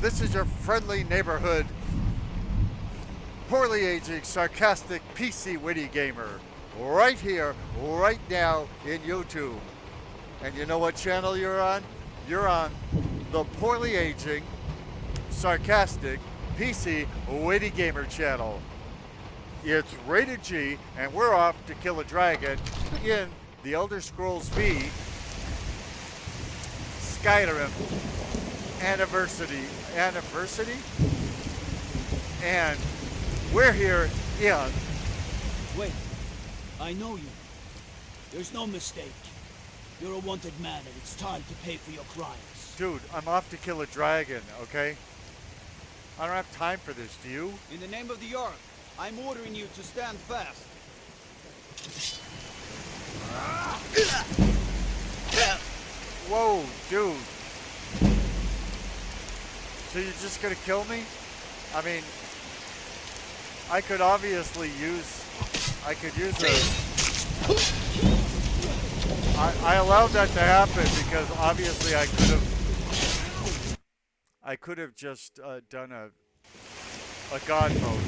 This is your friendly neighborhood, poorly aging, sarcastic, PC witty gamer. Right here, right now in YouTube. And you know what channel you're on? You're on the poorly aging, sarcastic, PC witty gamer channel. It's rated G, and we're off to kill a dragon in the Elder Scrolls V Skyrim anniversary, and we're here in. Wait, I know you. There's no mistake. You're a wanted man, and it's time to pay for your crimes. Dude, I'm off to kill a dragon, okay? I don't have time for this, do you? In the name of the Ark, I'm ordering you to stand fast. Whoa, dude. So you're just gonna kill me? I mean, I could obviously use a... I allowed that to happen because obviously I could have just done a god mode.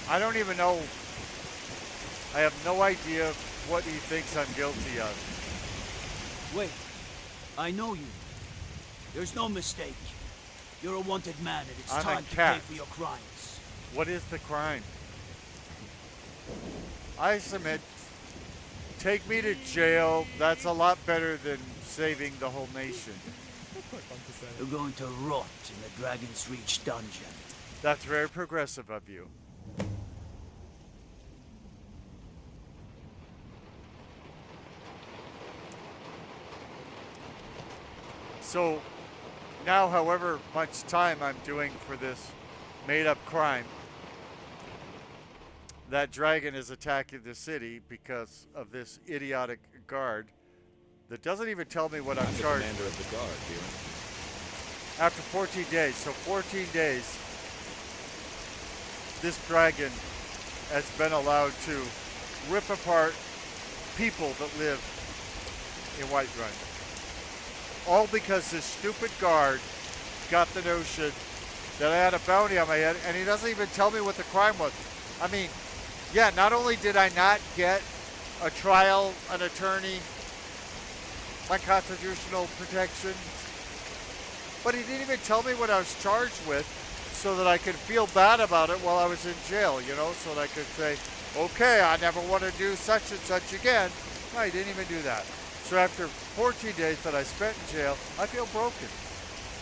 I don't even know. I have no idea what he thinks I'm guilty of. Wait, I know you. There's no mistake. You're a wanted man, and it's time to pay for your crimes. What is the crime? I submit. Take me to jail. That's a lot better than saving the whole nation. You're going to rot in the Dragon's Reach dungeon. That's very progressive of you. So, now however much time I'm doing for this made-up crime, that dragon is attacking the city because of this idiotic guard that doesn't even tell me what I'm charged with. Commander of the guard, here. After 14 days, so 14 days, this dragon has been allowed to rip apart people that live in Whiterun. All because this stupid guard got the notion that I had a bounty on my head, and he doesn't even tell me what the crime was. I mean, yeah, not only did I not get a trial, an attorney, my constitutional protection, but he didn't even tell me what I was charged with so that I could feel bad about it while I was in jail, you know, so that I could say, okay, I never want to do such and such again. No, he didn't even do that. So after 14 days that I spent in jail, I feel broken.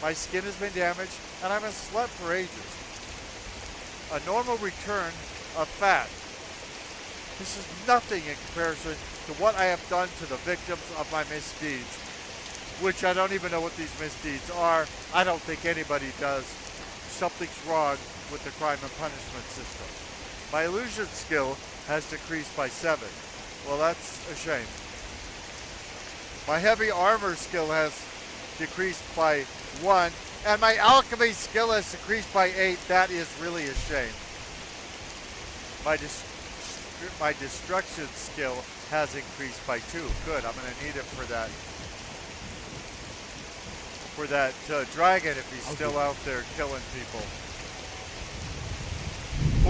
My skin has been damaged, and I haven't slept for ages. A normal return of fat. This is nothing in comparison to what I have done to the victims of my misdeeds, which I don't even know what these misdeeds are. I don't think anybody does. Something's wrong with the crime and punishment system. My illusion skill has decreased by 7. Well, that's a shame. My heavy armor skill has decreased by 1, and my alchemy skill has decreased by 8. That is really a shame. My destruction skill has increased by 2. Good, I'm going to need it for that dragon if he's still out there killing people.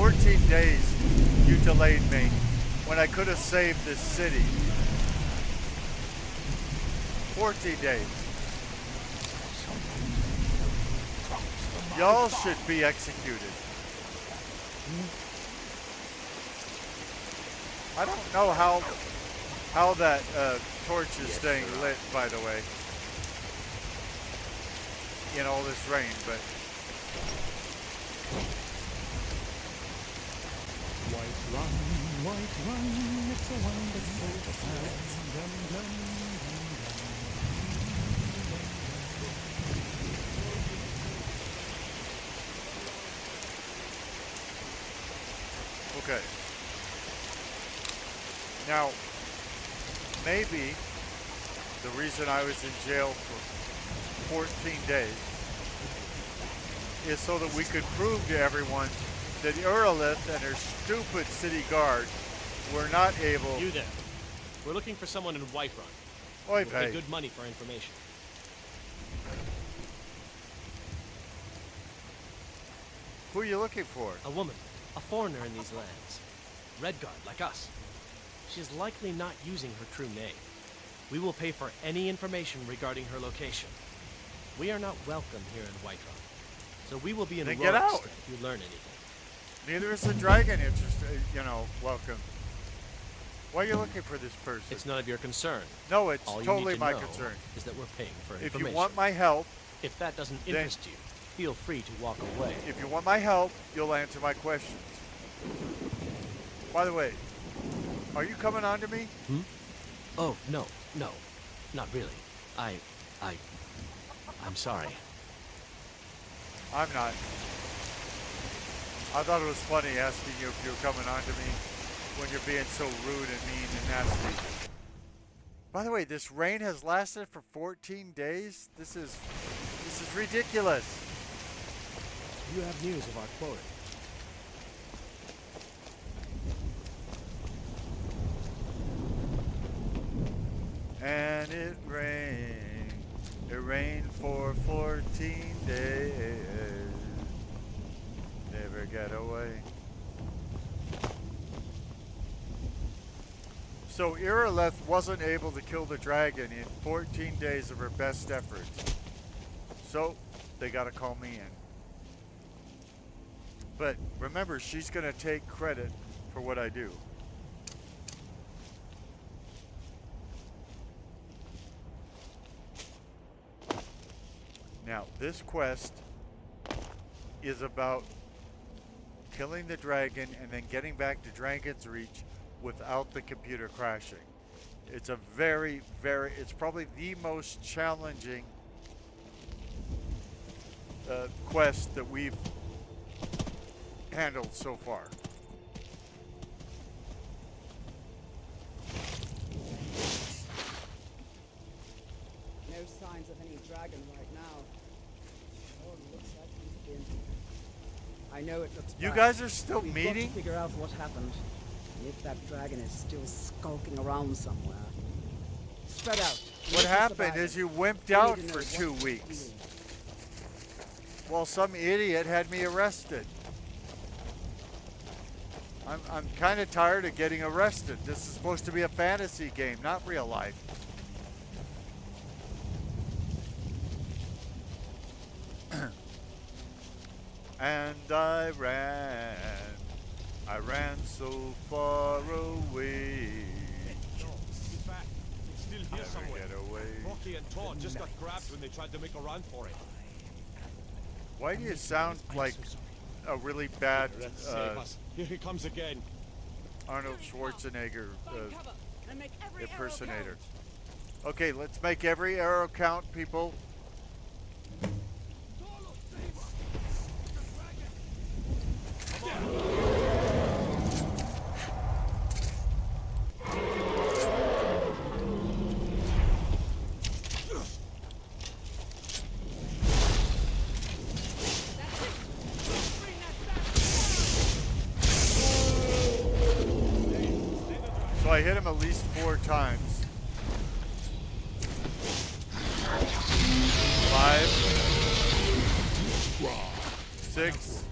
14 days you delayed me when I could have saved this city. 14 days. Y'all should be executed. I don't know how that torch is staying lit, by the way, in all this rain, but... White run, it's a wonderful time. Dum, dum, dum, dum. Okay. Now, maybe the reason I was in jail for 14 days is so that we could prove to everyone that Uralith and her stupid city guard were not able... You there. We're looking for someone in Whiterun. Oy We'll pay vey. good money for information. Who are you looking for? A woman, a foreigner in these lands. Redguard, like us. She is likely not using her true name. We will pay for any information regarding her location. We are not welcome here in Whiterun, so we will be in Then get out. if you learn anything. Neither is the dragon welcome. Why are you looking for this person? It's none of your concern. No, it's All you totally need to my know concern. is that we're paying for If information. you want my help, If that doesn't interest you, feel free to walk away. if you want my help, you'll answer my questions. By the way, are you coming on to me? Oh, no, not really. I'm sorry. I'm not. I thought it was funny asking you if you were coming on to me when you're being so rude and mean and nasty. By the way, this rain has lasted for 14 days. This is ridiculous. You have news of our quarry. And it rained. It rained for 14 days. Never get away. So Irileth wasn't able to kill the dragon in 14 days of her best efforts. So they gotta call me in. But remember, she's gonna take credit for what I do. Now, this quest is about killing the dragon and then getting back to Dragon's Reach without the computer crashing. It's a it's probably the most challenging quest that we've handled so far. No signs of any dragon right now. Oh, it looks like he's been. I know it looks You bad. guys are still We've meeting? got to figure out what happened. And if that dragon is still skulking around somewhere. Spread out. What happened is you wimped out for 2 weeks. Well, some idiot had me arrested. I'm kind of tired of getting arrested. This is supposed to be a fantasy game, not real life. And I ran so far away. He's back. He's still here Never somewhere. get away. Rocky and Todd just got grabbed when they tried to make a run for it. Why do you sound like a really bad Save us. Here he comes again. Arnold Schwarzenegger impersonator? Okay, let's make every arrow count, people. So I hit him at least 4 times. 5, 6,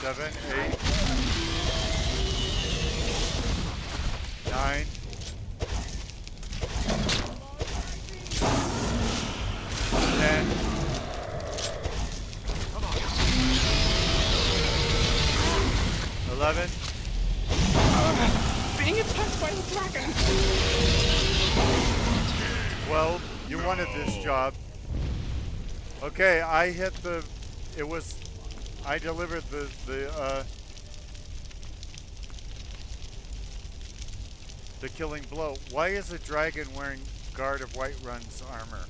7, 8, 9, 10, 11, Being attacked by the dragon. 12. You wanted this job. Okay, I hit the. I delivered the killing blow. Why is a dragon wearing Guard of Whiterun's armor?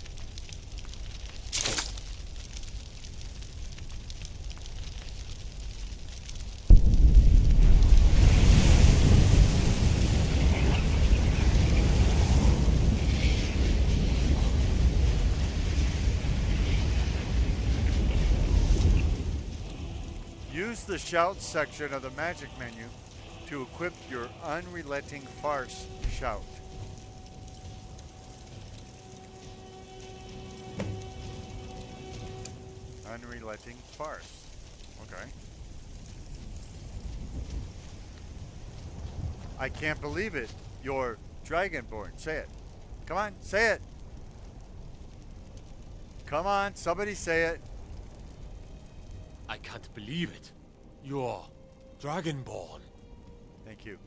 Use the shout section of the magic menu to equip your unrelenting farce shout. Unrelenting farce. Okay. I can't believe it. You're Dragonborn. Say it. Come on, say it. Come on, somebody say it. I can't believe it. You're Dragonborn. Thank you.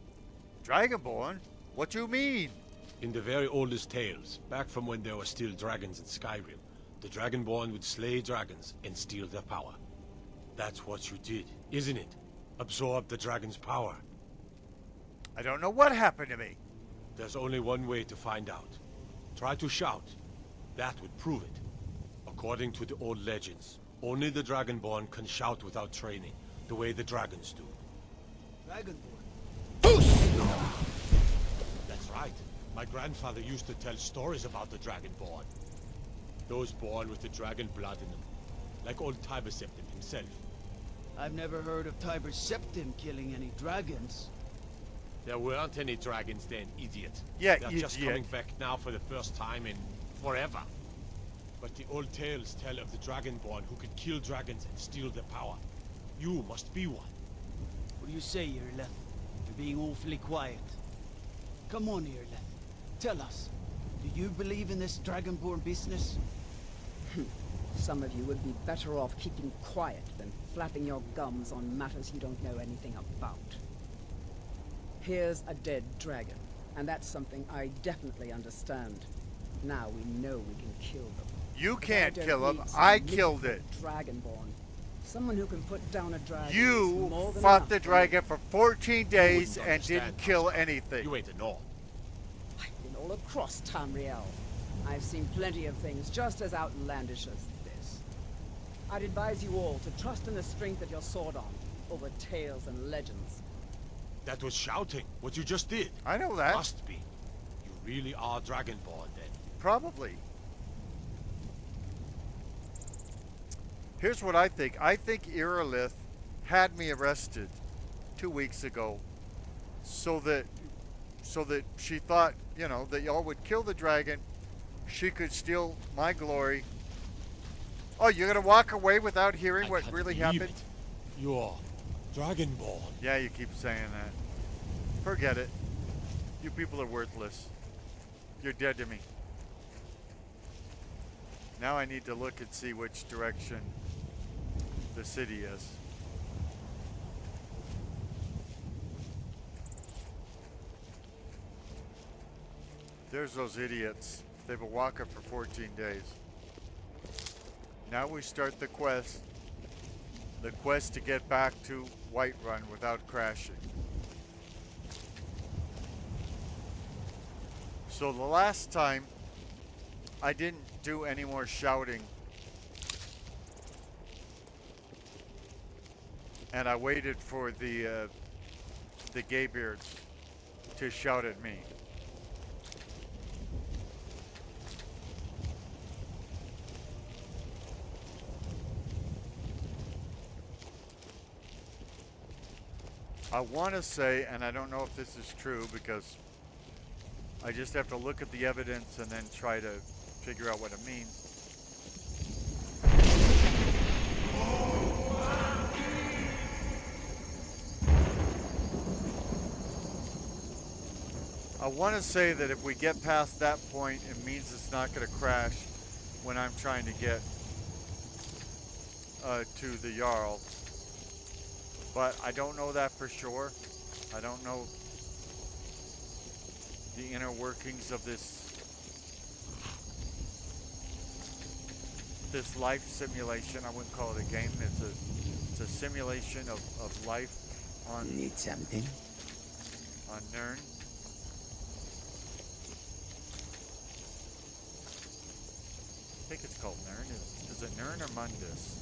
Dragonborn? What do you mean? In the very oldest tales, back from when there were still dragons in Skyrim, the Dragonborn would slay dragons and steal their power. That's what you did, isn't it? Absorb the dragon's power. I don't know what happened to me. There's only one way to find out. Try to shout. That would prove it. According to the old legends, only the Dragonborn can shout without training, the way the dragons do. Dragonborn. That's right. My grandfather used to tell stories about the Dragonborn. Those born with the dragon blood in them. Like old Tiber Septim himself. I've never heard of Tiber Septim killing any dragons. There weren't any dragons then, idiot. Yeah, They're just coming back now for the first time in forever. But the old tales tell of the Dragonborn who could kill dragons and steal their power. You must be one. What do you say, Irleth? You're being awfully quiet. Come on, Irleth. Tell us. Do you believe in this Dragonborn business? Some of you would be better off keeping quiet than flapping your gums on matters you don't know anything about. Here's a dead dragon, and that's something I definitely understand. Now we know we can kill them. You But can't don't kill him. need some I killed it. Dragonborn. Someone who can put down a dragon is You more than fought enough the for me. dragon for 14 days wouldn't and understand, didn't kill Master. anything. You ain't a Nord. I've been all across Tamriel. I've seen plenty of things just as outlandish as this. I'd advise you all to trust in the strength of your sword arm over tales and legends. That was shouting, what you just did. I know that. Must be. You really are Dragonborn then. Probably. Here's what I think. I think Irilith had me arrested 2 weeks ago so that she thought, you know, that y'all would kill the dragon. She could steal my glory. Oh, you're going to walk away without hearing I what can't really believe happened? it. You're Dragonborn. Yeah, you keep saying that. Forget it. You people are worthless. You're dead to me. Now I need to look and see which direction the city is. There's those idiots. They've been walking for 14 days. Now we start the quest. The quest to get back to Whiterun without crashing. So the last time I didn't do any more shouting. And I waited for the Gaybeards to shout at me. I want to say, and I don't know if this is true because I just have to look at the evidence and then try to figure out what it means. I want to say that if we get past that point, it means it's not going to crash when I'm trying to get to the Jarl. But I don't know that for sure. I don't know the inner workings of this life simulation. I wouldn't call it a game. It's a simulation of life on Need something? on Nirn. I think it's called Nirn. Is it Nirn or Mundus?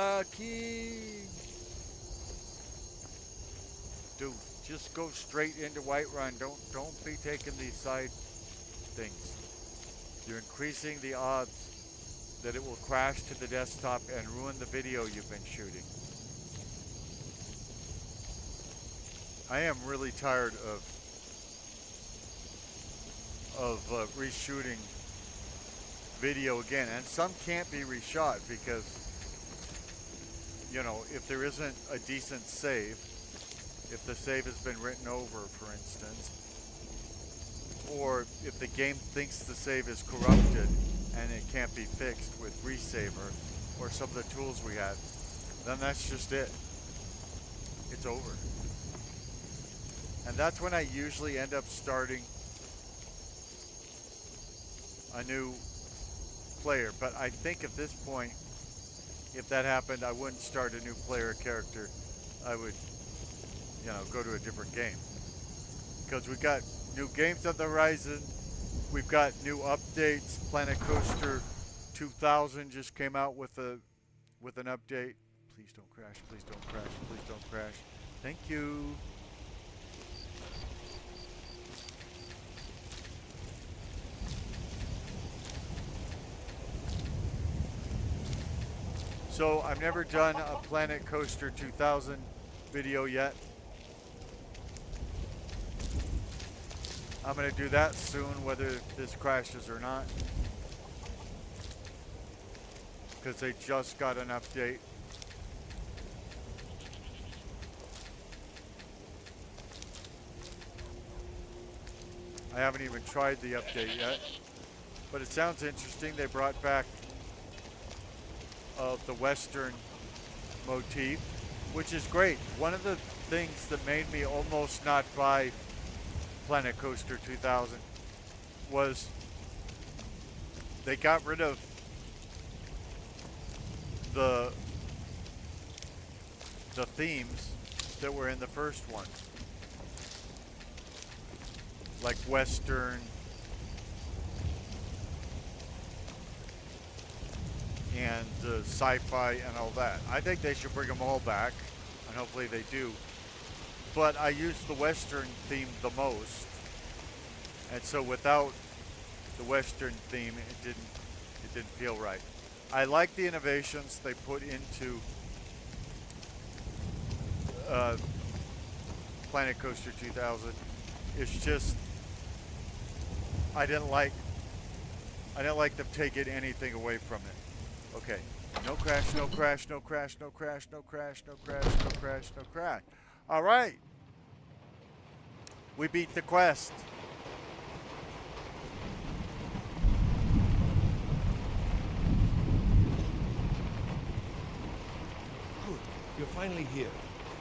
Dovahkiin! Dude, just go straight into Whiterun. Don't be taking these side things. You're increasing the odds that it will crash to the desktop and ruin the video you've been shooting. I am really tired of reshooting video again, and some can't be reshot because, you know, if there isn't a decent save, if the save has been written over, for instance, or if the game thinks the save is corrupted and it can't be fixed with Resaver or some of the tools we had, then that's just it. It's over. And that's when I usually end up starting a new player. But I think at this point, if that happened, I wouldn't start a new player character. I would, you know, go to a different game. Because we've got new games on the horizon. We've got new updates. Planet Coaster 2000 just came out with an update. Please don't crash. Please don't crash. Please don't crash. Thank you. So I've never done a Planet Coaster 2000 video yet. I'm going to do that soon, whether this crashes or not. Because they just got an update. I haven't even tried the update yet. But it sounds interesting. They brought back of the Western motif, which is great. One of the things that made me almost not buy Planet Coaster 2000 was they got rid of the themes that were in the first one, like Western and sci-fi and all that. I think they should bring them all back, and hopefully they do. But I use the Western theme the most, and so without the Western theme, it didn't feel right. I like the innovations they put into Planet Coaster 2000. It's just I didn't like them taking anything away from it. Okay, no crash, no crash, no crash, no crash, no crash, no crash, no crash, no crash. All right. We beat the quest. Good. You're finally here.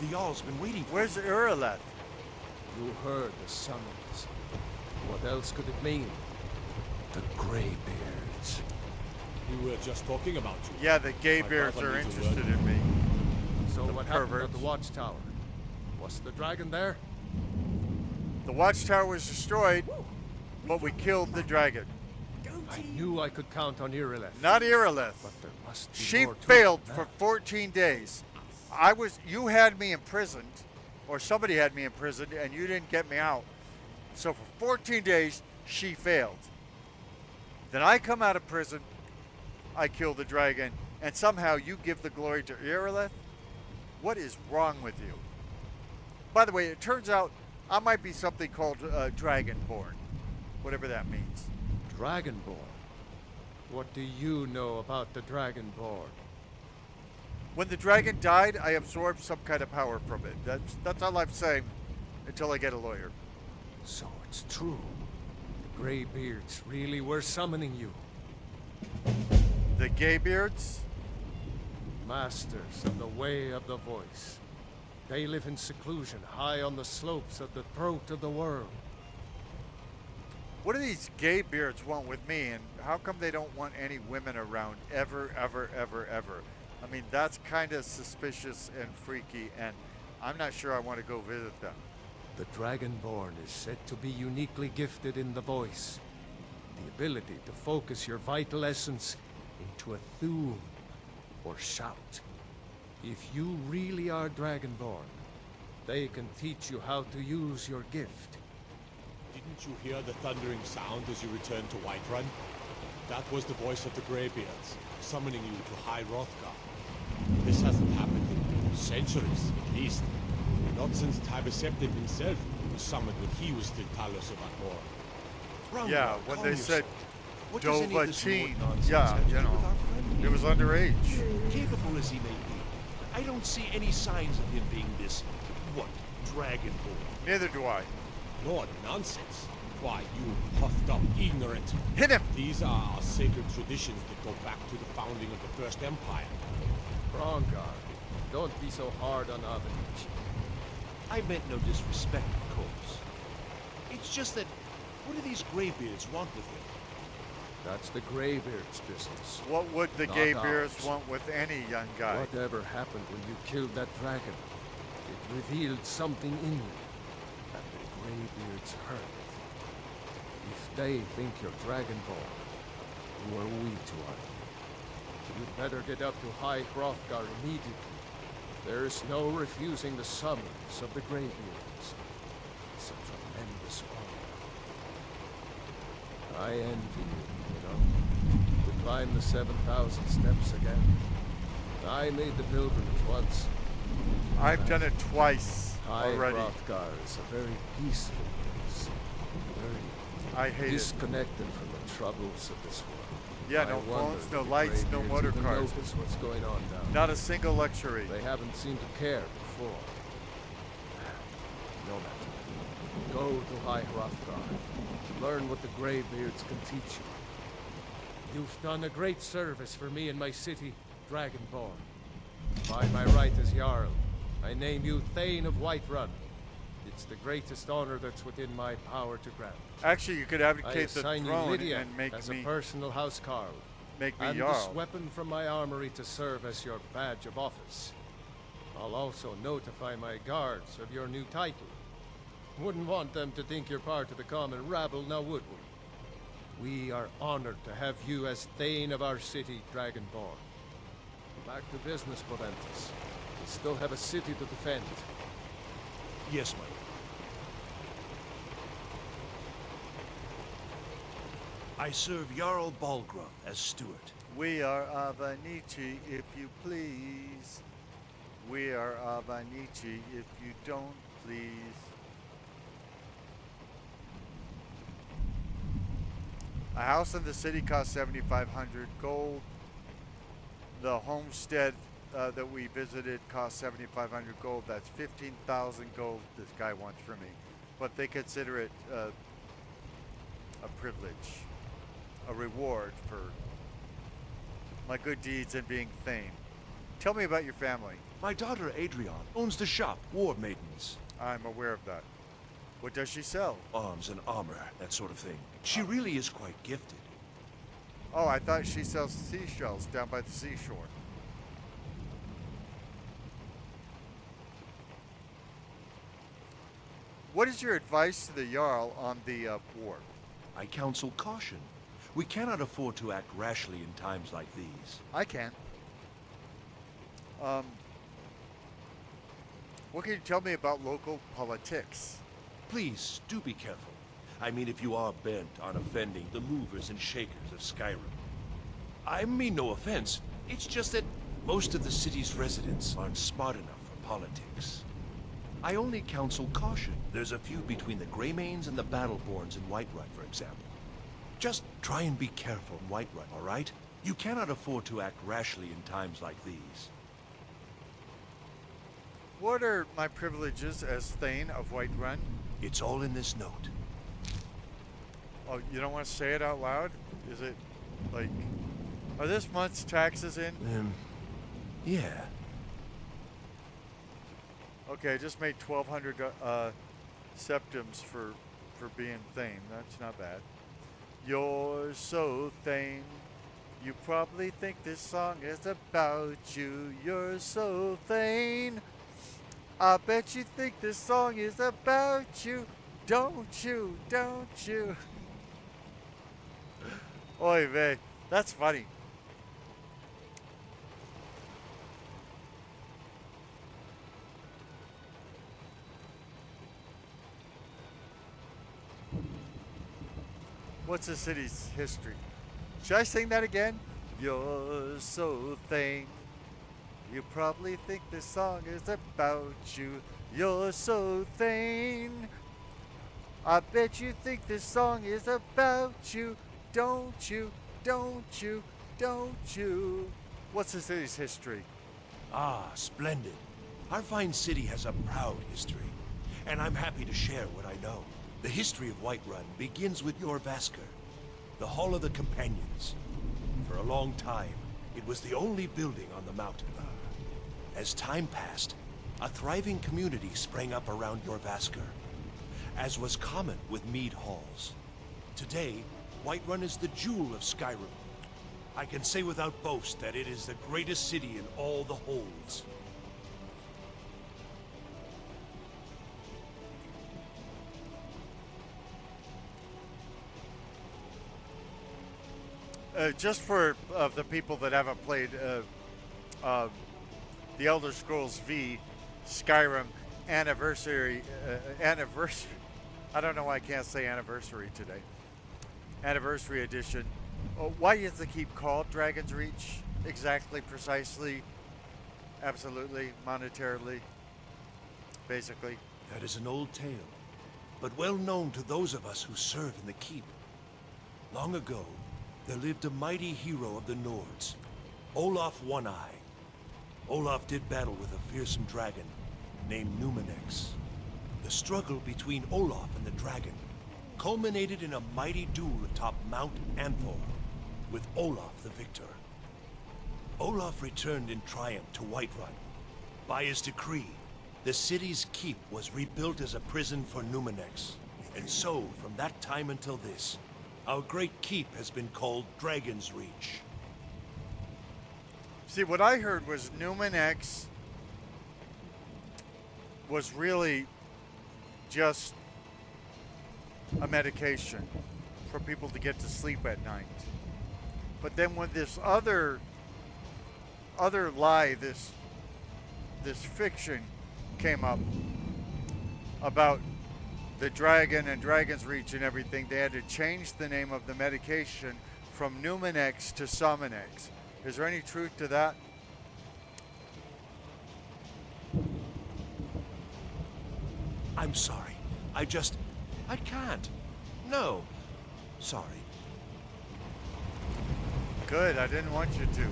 The Jarl's been waiting for Where's you. Uraleth? You heard the summons. What else could it mean? The Greybeards. We were just talking about you. Yeah, the gay My beards brother are needs a interested word. in me. So The what happened at perverts. the Watchtower? Was the dragon there? The watchtower was destroyed, but we killed the dragon. I knew I could count on Irileth. Not Irileth. But there must be She more to it failed than for that. 14 days. You had me imprisoned, or somebody had me imprisoned, and you didn't get me out. So for 14 days, she failed. Then I come out of prison, I kill the dragon, and somehow you give the glory to Irileth? What is wrong with you? By the way, it turns out I might be something called Dragonborn, whatever that means. Dragonborn? What do you know about the Dragonborn? When the dragon died, I absorbed some kind of power from it. That's all I'm saying until I get a lawyer. So it's true. The Greybeards really were summoning you. The Gaybeards? Masters of the Way of the Voice. They live in seclusion high on the slopes of the throat of the world. What do these Gaybeards want with me, and how come they don't want any women around ever, ever, ever, ever? I mean, that's kind of suspicious and freaky, and I'm not sure I want to go visit them. The Dragonborn is said to be uniquely gifted in the voice. The ability to focus your vital essence into a thum, or shout. If you really are Dragonborn, they can teach you how to use your gift. Didn't you hear the thundering sound as you returned to Whiterun? That was the voice of the Greybeards, summoning you to High Hrothgar. This hasn't happened in centuries, at least. Not since Tybeseptim himself was summoned when he was still Talos of Akor. Yeah, when they said What does any of this Dovahkiin, Lord nonsense yeah, have to you do know, with our friend it was underage. Capable as he may be, I don't see any signs of him being this, what, dragonborn. Neither do I. Lord, nonsense. Why, you puffed up ignorant. Hit him! These are our sacred traditions that go back to the founding of the First Empire. Brongar, don't be so hard on Avanichi. I meant no disrespect, of course. It's just that, what do these Greybeards want with him? That's the Greybeard's business. What would the Not gay ours. bears want with any young guy? Whatever happened when you killed that dragon, it revealed something in you, and the Greybeards heard it. If they think you're Dragonborn, who are we to argue? You'd better get up to High Hrothgar immediately. There's no refusing the summons of the Greybeards. It's a tremendous honor. I envy you know, to climb the 7,000 steps again. I made the pilgrimage once. I've done it twice High already. Hrothgar is a very peaceful place. Very I hate it. disconnected from the troubles of this world. Yeah, I no wonder phones, if no the lights, no Greybeards motor even cars. notice what's going on down Not a single luxury. They haven't seemed to care before. No matter. Go to High Hrothgar. Learn what the Greybeards can teach you. You've done a great service for me and my city, Dragonborn. By my right as Jarl, I name you Thane of Whiterun. It's the greatest honor that's within my power to grant. Actually, you could I abdicate the assign you throne Lydia and make as me a personal housecarl. make me And Jarl. this weapon from my armory to serve as your badge of office. I'll also notify my guards of your new title. Wouldn't want them to think you're part of the common rabble, now would we? We are honored to have you as Thane of our city, Dragonborn. Back to business, Proventus. We still have a city to defend. Yes, my lord. I serve Jarl Balgruff as steward. We are Avanichi, if you please. We are Avanichi, if you don't please. A house in the city costs 7,500 gold. The homestead that we visited cost 7,500 gold. That's 15,000 gold this guy wants from me. But they consider it a privilege, a reward for my good deeds and being Thane. Tell me about your family. My daughter Adrian owns the shop, War Maidens. I'm aware of that. What does she sell? Arms and armor, that sort of thing. She really is quite gifted. Oh, I thought she sells seashells down by the seashore. What is your advice to the Jarl on the war? I counsel caution. We cannot afford to act rashly in times like these. I can. What can you tell me about local politics? Please, do be careful. I mean, if you are bent on offending the movers and shakers of Skyrim. I mean no offense. It's just that most of the city's residents aren't smart enough for politics. I only counsel caution. There's a feud between the Greymanes and the Battleborns in Whiterun, for example. Just try and be careful in Whiterun, all right? You cannot afford to act rashly in times like these. What are my privileges as Thane of Whiterun? It's all in this note. Oh, you don't want to say it out loud? Is it, like, are this month's taxes in? Yeah. Okay, I just made 1,200 septims for being Thane. That's not bad. You're so Thane. You probably think this song is about you. You're so Thane. I bet you think this song is about you. Don't you? Don't you? Oy vey. That's funny. What's the city's history? Should I sing that again? You're so thin. You probably think this song is about you. You're so thin. I bet you think this song is about you. Don't you? Don't you? Don't you? What's the city's history? Ah, splendid. Our fine city has a proud history, and I'm happy to share what I know. The history of Whiterun begins with your Vasker, the Hall of the Companions. For a long time, it was the only building on the mountain. As time passed, a thriving community sprang up around your Vasker, as was common with mead halls. Today, Whiterun is the jewel of Skyrim. I can say without boast that it is the greatest city in all the holds. Just for the people that haven't played the Elder Scrolls V Skyrim anniversary, I don't know why I can't say anniversary today. Anniversary edition. Why is the keep called Dragon's Reach? Exactly, precisely, absolutely, monetarily, basically. That is an old tale, but well known to those of us who serve in the keep. Long ago, there lived a mighty hero of the Nords, Olaf One-Eye. Olaf did battle with a fearsome dragon named Numenex. The struggle between Olaf and the dragon culminated in a mighty duel atop Mount Anthor, with Olaf the victor. Olaf returned in triumph to Whiterun. By his decree, the city's keep was rebuilt as a prison for Numenex. And so, from that time until this, our great keep has been called Dragon's Reach. See, what I heard was Numenex was really just a medication for people to get to sleep at night. But then when this other lie, this fiction came up about the dragon and Dragon's Reach and everything, they had to change the name of the medication from Numenex to Summonex. Is there any truth to that? I'm sorry. I can't. No. Sorry. Good, I didn't want you to.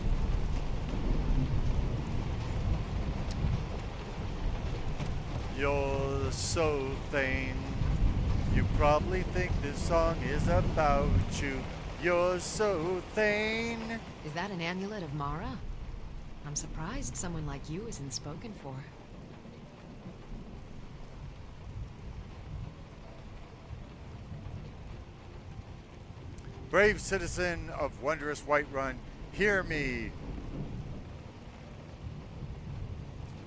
You're so thin. You probably think this song is about you. You're so thin. Is that an amulet of Mara? I'm surprised someone like you isn't spoken for. Brave citizen of wondrous Whiterun, hear me.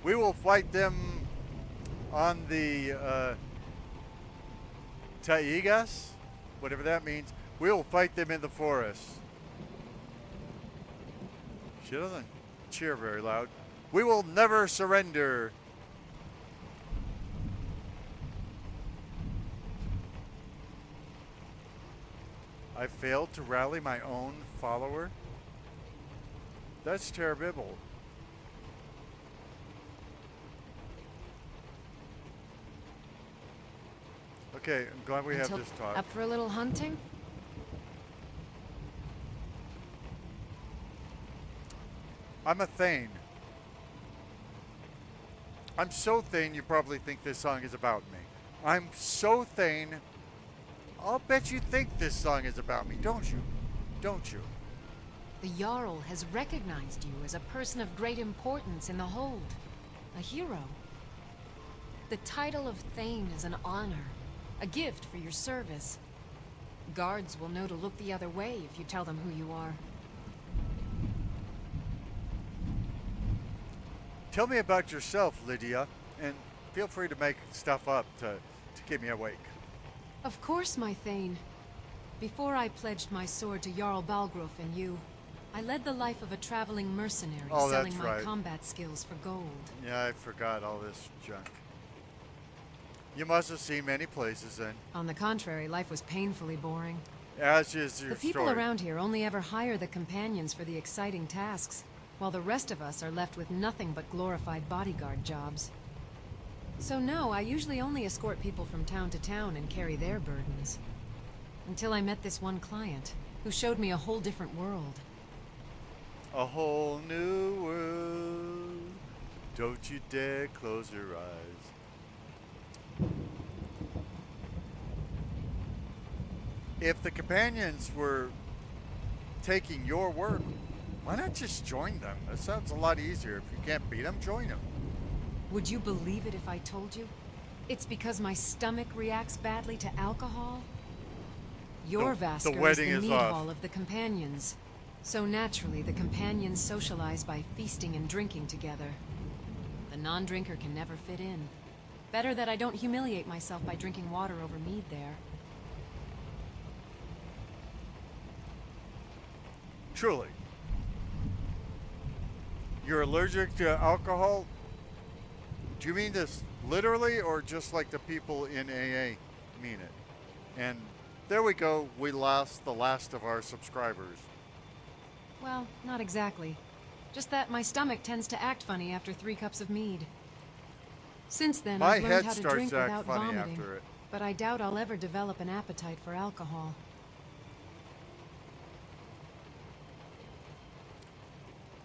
We will fight them on the Taigas, whatever that means. We will fight them in the forest. She doesn't cheer very loud. We will never surrender. I failed to rally my own follower? That's terrible. Okay, I'm glad we have this talk. Up for a little hunting? I'm a Thane. I'm so Thane you probably think this song is about me. I'm so Thane, I'll bet you think this song is about me, don't you? Don't you? The Jarl has recognized you as a person of great importance in the Hold. A hero. The title of Thane is an honor. A gift for your service. Guards will know to look the other way if you tell them who you are. Tell me about yourself, Lydia, and feel free to make stuff up to keep me awake. Of course, my Thane. Before I pledged my sword to Jarl Balgruuf and you, I led the life of a traveling mercenary, selling my right. combat skills for gold. Yeah, I forgot all this junk. You must have seen many places then. On the contrary, life was painfully boring. As is your The people story. around here only ever hire the companions for the exciting tasks, while the rest of us are left with nothing but glorified bodyguard jobs. So no, I usually only escort people from town to town and carry their burdens. Until I met this one client, who showed me a whole different world. A whole new world. Don't you dare close your eyes. If the companions were taking your work, why not just join them? That sounds a lot easier. If you can't beat them, join them. Would you believe it if I told you? It's because my stomach reacts badly to alcohol? Your Vasker is wedding the is mead off. hall of the companions. So naturally, the companions socialize by feasting and drinking together. The non-drinker can never fit in. Better that I don't humiliate myself by drinking water over mead there. Truly. You're allergic to alcohol? Do you mean this literally, or just like the people in AA mean it? And there we go, we lost the last of our subscribers. Well, not exactly. Just that my stomach tends to act funny after 3 cups of mead. Since then, My I've head learned how to starts drink to act without funny vomiting, after it. but I doubt I'll ever develop an appetite for alcohol.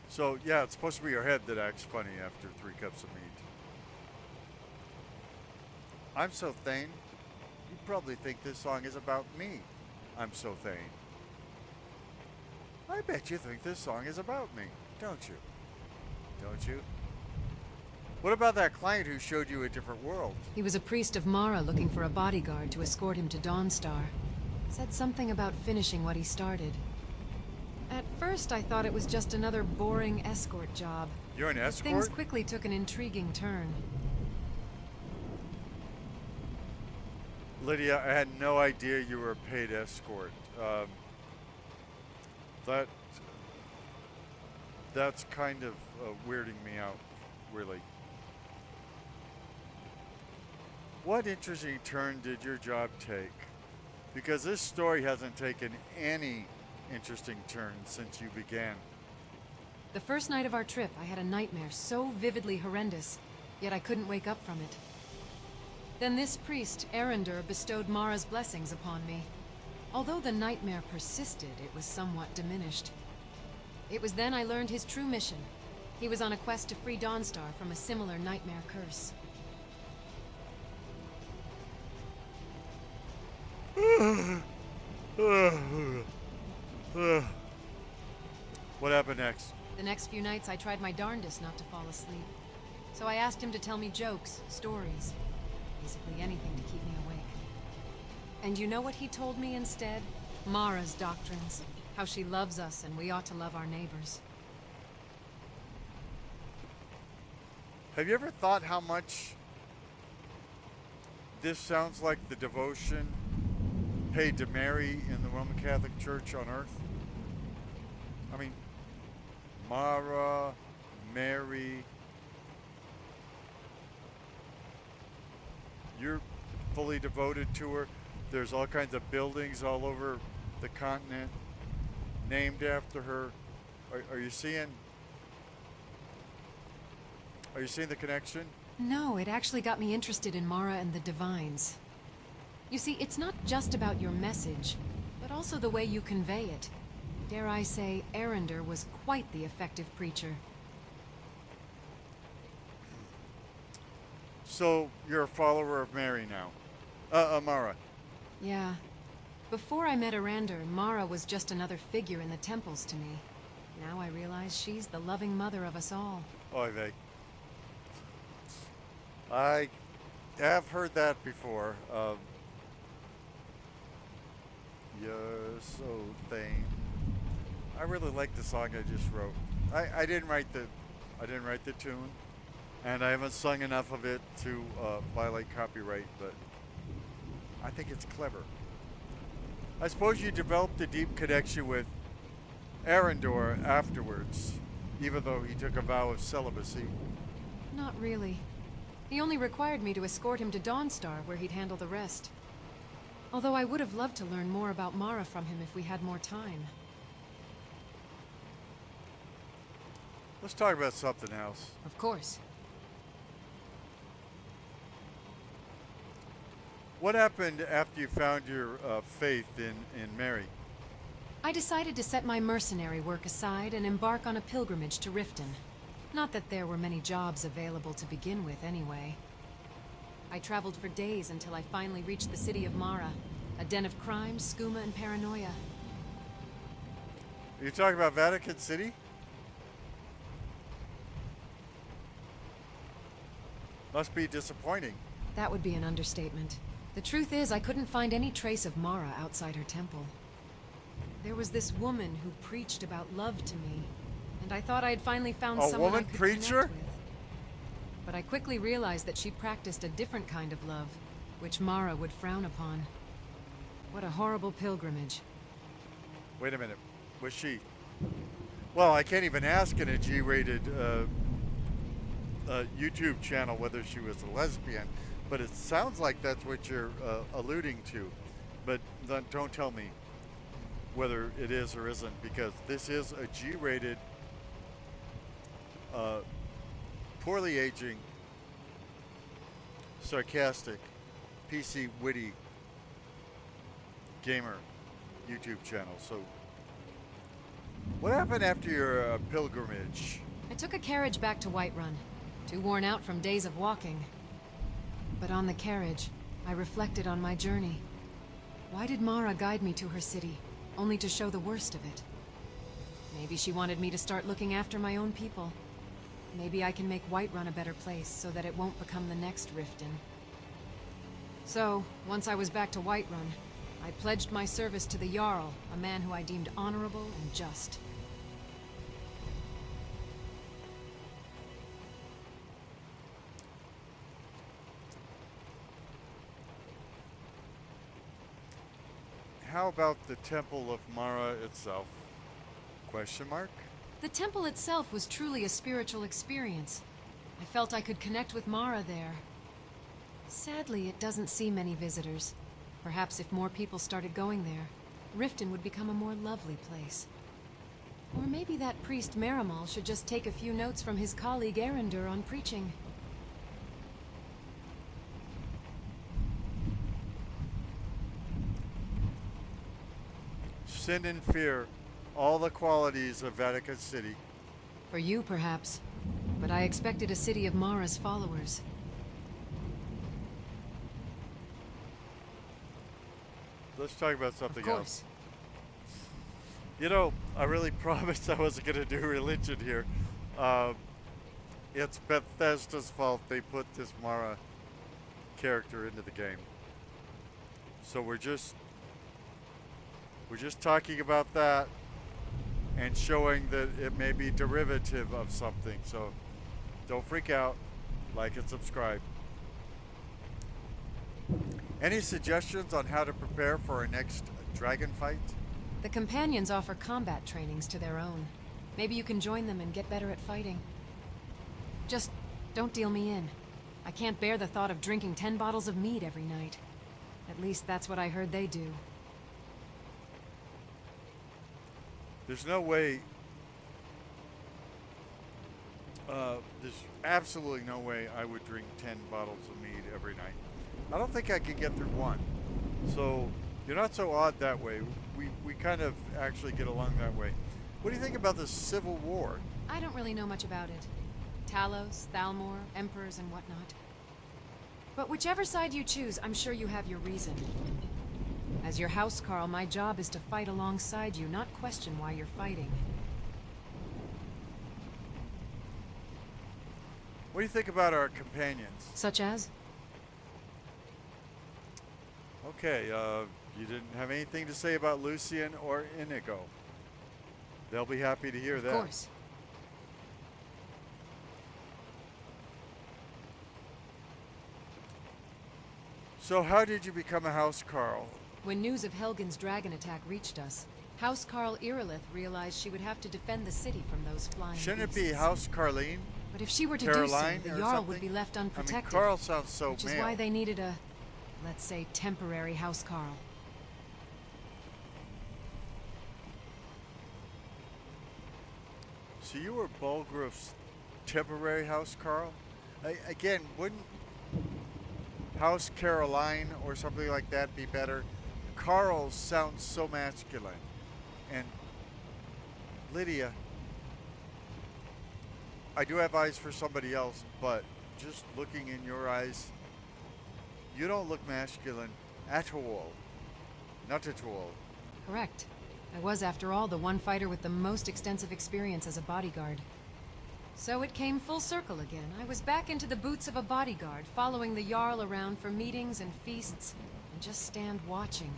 So, yeah, it's supposed to be your head that acts funny after 3 cups of mead. I'm so Thane. You probably think this song is about me. I'm so Thane. I bet you think this song is about me, don't you? Don't you? What about that client who showed you a different world? He was a priest of Mara looking for a bodyguard to escort him to Dawnstar. Said something about finishing what he started. At first, I thought it was just another boring escort job. You're an But things escort? quickly took an intriguing turn. Lydia, I had no idea you were a paid escort. That's kind of weirding me out, really. What interesting turn did your job take? Because this story hasn't taken any interesting turns since you began. The first night of our trip, I had a nightmare so vividly horrendous, yet I couldn't wake up from it. Then this priest, Erendur, bestowed Mara's blessings upon me. Although the nightmare persisted, it was somewhat diminished. It was then I learned his true mission. He was on a quest to free Dawnstar from a similar nightmare curse. What happened next? The next few nights, I tried my darndest not to fall asleep. So I asked him to tell me jokes, stories, basically anything to keep me awake. And you know what he told me instead? Mara's doctrines. How she loves us and we ought to love our neighbors. Have you ever thought how much this sounds like the devotion paid to Mary in the Roman Catholic Church on earth? I mean, Mara, Mary. You're fully devoted to her. There's all kinds of buildings all over the continent named after her. Are you seeing? Are you seeing the connection? No, it actually got me interested in Mara and the Divines. You see, it's not just about your message, but also the way you convey it. Dare I say, Erendur was quite the effective preacher. So you're a follower of Mary now, Mara. Yeah. Before I met Erendur, Mara was just another figure in the temples to me. Now I realize she's the loving mother of us all. Oy vey. I have heard that before. You're so Thane. I really like the song I just wrote. I didn't write the tune, and I haven't sung enough of it to violate copyright, but I think it's clever. I suppose you developed a deep connection with Erendur afterwards, even though he took a vow of celibacy. Not really. He only required me to escort him to Dawnstar, where he'd handle the rest. Although I would have loved to learn more about Mara from him if we had more time. Let's talk about something else. Of course. What happened after you found your faith in Mary? I decided to set my mercenary work aside and embark on a pilgrimage to Riften. Not that there were many jobs available to begin with, anyway. I traveled for days until I finally reached the city of Mara, a den of crime, skooma, and paranoia. Are you talking about Vatican City? Must be disappointing. That would be an understatement. The truth is, I couldn't find any trace of Mara outside her temple. There was this woman who preached about love to me, and I thought I'd finally found someone I could preacher? connect with. But I quickly realized that she practiced a different kind of love, which Mara would frown upon. What a horrible pilgrimage. Wait a minute. Was she... Well, I can't even ask in a G-rated YouTube channel whether she was a lesbian, but it sounds like that's what you're alluding to. But don't tell me whether it is or isn't, because this is a G-rated, poorly aging, sarcastic, PC witty gamer YouTube channel. So what happened after your pilgrimage? I took a carriage back to Whiterun, too worn out from days of walking. But on the carriage, I reflected on my journey. Why did Mara guide me to her city, only to show the worst of it? Maybe she wanted me to start looking after my own people. Maybe I can make Whiterun a better place so that it won't become the next Riften. So, once I was back to Whiterun, I pledged my service to the Jarl, a man who I deemed honorable and just. How about the Temple of Mara itself? Question mark? The temple itself was truly a spiritual experience. I felt I could connect with Mara there. Sadly, it doesn't see many visitors. Perhaps if more people started going there, Riften would become a more lovely place. Or maybe that priest Marimal should just take a few notes from his colleague Erendur on preaching. Sin and fear, all the qualities of Vatican City. For you, perhaps. But I expected a city of Mara's followers. Let's talk about something Of else. course. You know, I really promised I wasn't going to do religion here. It's Bethesda's fault they put this Mara character into the game. So we're just talking about that and showing that it may be derivative of something. So don't freak out. Like and subscribe. Any suggestions on how to prepare for our next dragon fight? The companions offer combat trainings to their own. Maybe you can join them and get better at fighting. Just don't deal me in. I can't bear the thought of drinking 10 bottles of mead every night. At least that's what I heard they do. There's no way... there's absolutely no way I would drink 10 bottles of mead every night. I don't think I could get through one. So, you're not so odd that way. We kind of actually get along that way. What do you think about the Civil War? I don't really know much about it. Talos, Thalmor, Emperors, and whatnot. But whichever side you choose, I'm sure you have your reason. As your housecarl, my job is to fight alongside you, not question why you're fighting. What do you think about our companions? Such as? Okay, you didn't have anything to say about Lucian or Inigo. They'll be happy to hear that. Of course. So how did you become a housecarl? When news of Helgen's dragon attack reached us, Housecarl Irilith realized she would have to defend the city from those flying Shouldn't it beasts. be House Carleen? But if she were to Caroline do so, or the Jarl something? would be left I mean, unprotected. Carl sounds so which male. is why they needed a let's say temporary housecarl. So you were Bulgriff's temporary house, Carl? Again, wouldn't House Caroline or something like that be better? Carl sounds so masculine. And Lydia, I do have eyes for somebody else, but just looking in your eyes, you don't look masculine at all. Not at all. Correct. I was, after all, the one fighter with the most extensive experience as a bodyguard. So it came full circle again. I was back into the boots of a bodyguard, following the Jarl around for meetings and feasts, and just stand watching.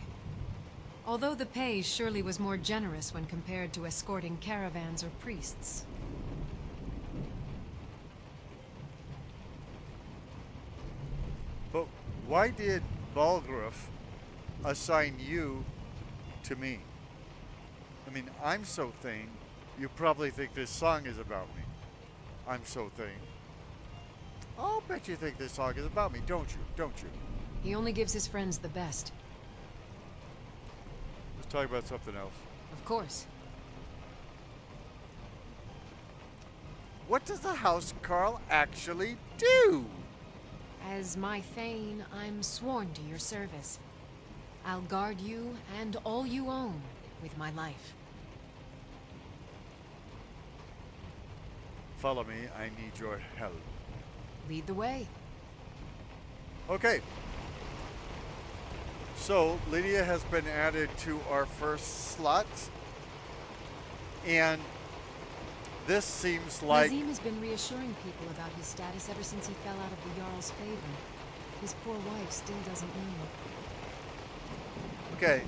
Although the pay surely was more generous when compared to escorting caravans or priests. But why did Balgruuf assign you to me? I mean, I'm so Thane, you probably think this song is about me. I'm so Thane. I'll bet you think this song is about me, don't you? Don't you? He only gives his friends the best. Let's talk about something else. Of course. What does the House Carl actually do? As my Thane, I'm sworn to your service. I'll guard you and all you own with my life. Follow me, I need your help. Lead the way. Okay. So, Lydia has been added to our first slot. And this seems like... Nazim has been reassuring people about his status ever since he fell out of the Jarl's favor. His poor wife still doesn't know. Okay.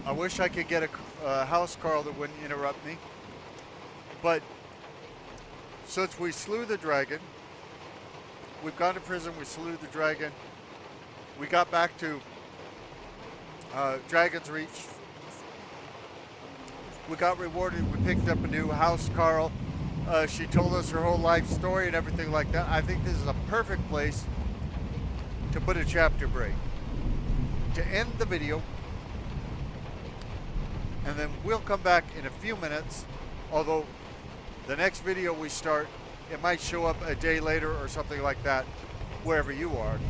I wish I could get a house Carl that wouldn't interrupt me. But since we slew the dragon, we've gone to prison, we slew the dragon, we got back to Dragon's Reach. We got rewarded, we picked up a new house Carl. She told us her whole life story and everything like that. I think this is a perfect place to put a chapter break. To end the video. And then we'll come back in a few minutes. Although the next video we start, it might show up a day later or something like that, wherever you are.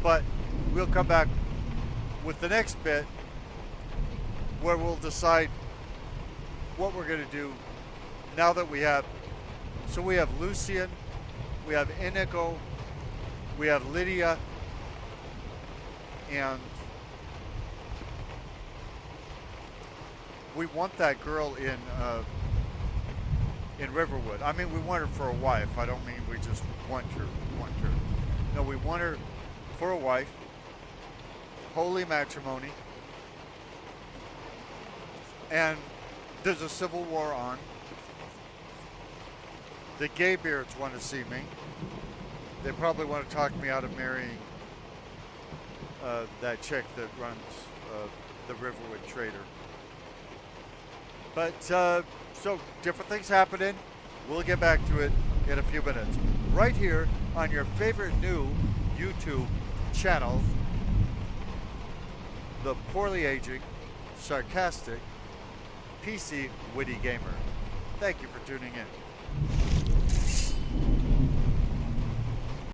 But we'll come back with the next bit where we'll decide what we're going to do now that we have. So we have Lucian, we have Inigo, we have Lydia, and we want that girl in Riverwood. I mean, we want her for a wife. I don't mean we just want her. No, we want her for a wife. Holy matrimony. And there's a civil war on. The Gaybeards want to see me. They probably want to talk me out of marrying that chick that runs the Riverwood Trader. But, so, different things happening. We'll get back to it in a few minutes. Right here on your favorite new YouTube channel, the poorly aging, sarcastic, PC Witty Gamer. Thank you for tuning in.